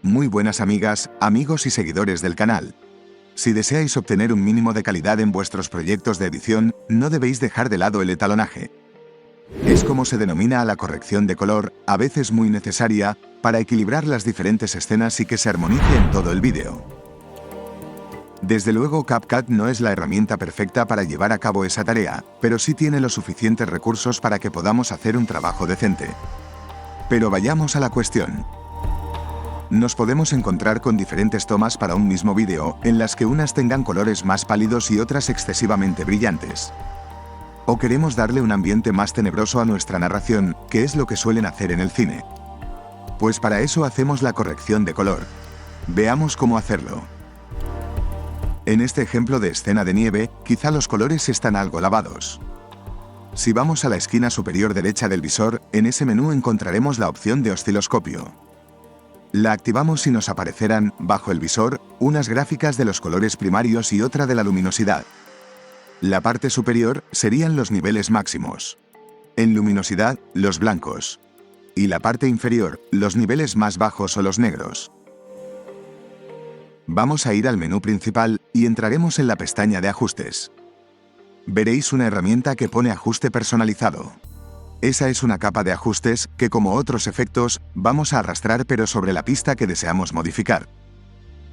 Muy buenas amigas, amigos y seguidores del canal. Si deseáis obtener un mínimo de calidad en vuestros proyectos de edición, no debéis dejar de lado el etalonaje. Es como se denomina a la corrección de color, a veces muy necesaria, para equilibrar las diferentes escenas y que se armonice en todo el vídeo. Desde luego CapCut no es la herramienta perfecta para llevar a cabo esa tarea, pero sí tiene los suficientes recursos para que podamos hacer un trabajo decente. Pero vayamos a la cuestión. Nos podemos encontrar con diferentes tomas para un mismo vídeo, en las que unas tengan colores más pálidos y otras excesivamente brillantes. O queremos darle un ambiente más tenebroso a nuestra narración, que es lo que suelen hacer en el cine. Pues para eso hacemos la corrección de color. Veamos cómo hacerlo. En este ejemplo de escena de nieve, quizá los colores están algo lavados. Si vamos a la esquina superior derecha del visor, en ese menú encontraremos la opción de osciloscopio. La activamos y nos aparecerán, bajo el visor, unas gráficas de los colores primarios y otra de la luminosidad. La parte superior serían los niveles máximos. En luminosidad, los blancos. Y la parte inferior, los niveles más bajos o los negros. Vamos a ir al menú principal y entraremos en la pestaña de ajustes. Veréis una herramienta que pone ajuste personalizado. Esa es una capa de ajustes que, como otros efectos, vamos a arrastrar pero sobre la pista que deseamos modificar.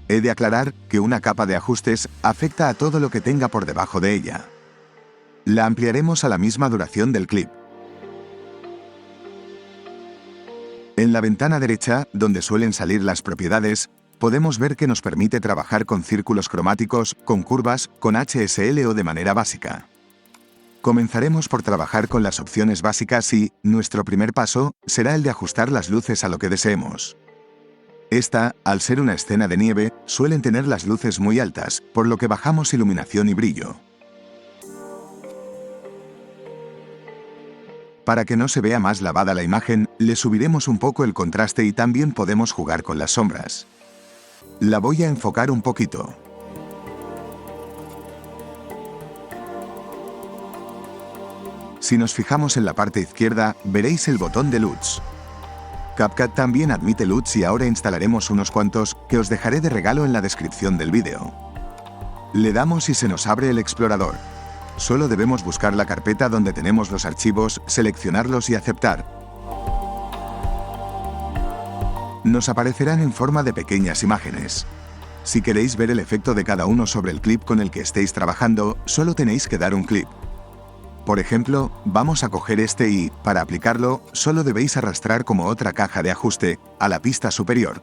He de aclarar que una capa de ajustes afecta a todo lo que tenga por debajo de ella. La ampliaremos a la misma duración del clip. En la ventana derecha, donde suelen salir las propiedades, podemos ver que nos permite trabajar con círculos cromáticos, con curvas, con HSL o de manera básica. Comenzaremos por trabajar con las opciones básicas y, nuestro primer paso, será el de ajustar las luces a lo que deseemos. Esta, al ser una escena de nieve, suelen tener las luces muy altas, por lo que bajamos iluminación y brillo. Para que no se vea más lavada la imagen, le subiremos un poco el contraste y también podemos jugar con las sombras. La voy a enfocar un poquito. Si nos fijamos en la parte izquierda, veréis el botón de LUTs. CapCut también admite LUTs y ahora instalaremos unos cuantos que os dejaré de regalo en la descripción del vídeo. Le damos y se nos abre el explorador. Solo debemos buscar la carpeta donde tenemos los archivos, seleccionarlos y aceptar. Nos aparecerán en forma de pequeñas imágenes. Si queréis ver el efecto de cada uno sobre el clip con el que estéis trabajando, solo tenéis que dar un clic. Por ejemplo, vamos a coger este y, para aplicarlo, solo debéis arrastrar como otra caja de ajuste a la pista superior.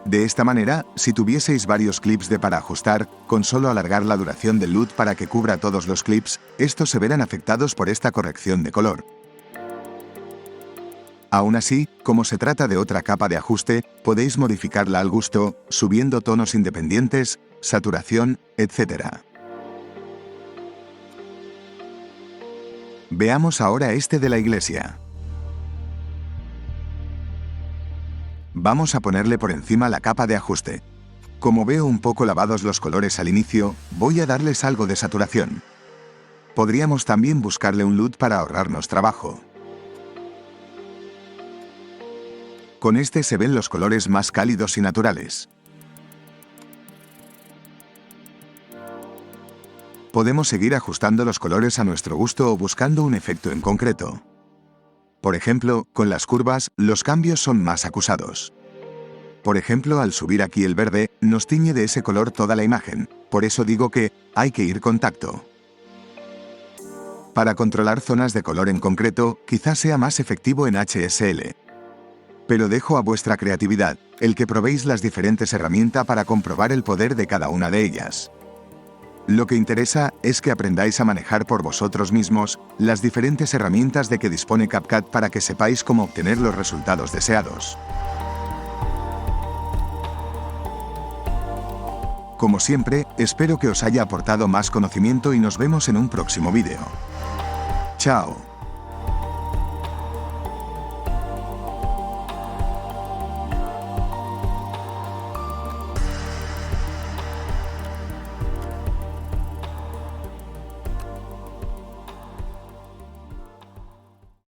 De esta manera, si tuvieseis varios clips de para ajustar, con solo alargar la duración del LUT para que cubra todos los clips, estos se verán afectados por esta corrección de color. Aún así, como se trata de otra capa de ajuste, podéis modificarla al gusto, subiendo tonos independientes, saturación, etc. Veamos ahora este de la iglesia. Vamos a ponerle por encima la capa de ajuste. Como veo un poco lavados los colores al inicio, voy a darles algo de saturación. Podríamos también buscarle un LUT para ahorrarnos trabajo. Con este se ven los colores más cálidos y naturales. Podemos seguir ajustando los colores a nuestro gusto o buscando un efecto en concreto. Por ejemplo, con las curvas, los cambios son más acusados. Por ejemplo, al subir aquí el verde, nos tiñe de ese color toda la imagen, por eso digo que hay que ir con tacto. Para controlar zonas de color en concreto, quizás sea más efectivo en HSL. Pero dejo a vuestra creatividad, el que probéis las diferentes herramientas para comprobar el poder de cada una de ellas. Lo que interesa es que aprendáis a manejar por vosotros mismos las diferentes herramientas de que dispone CapCut para que sepáis cómo obtener los resultados deseados. Como siempre, espero que os haya aportado más conocimiento y nos vemos en un próximo vídeo. ¡Chao!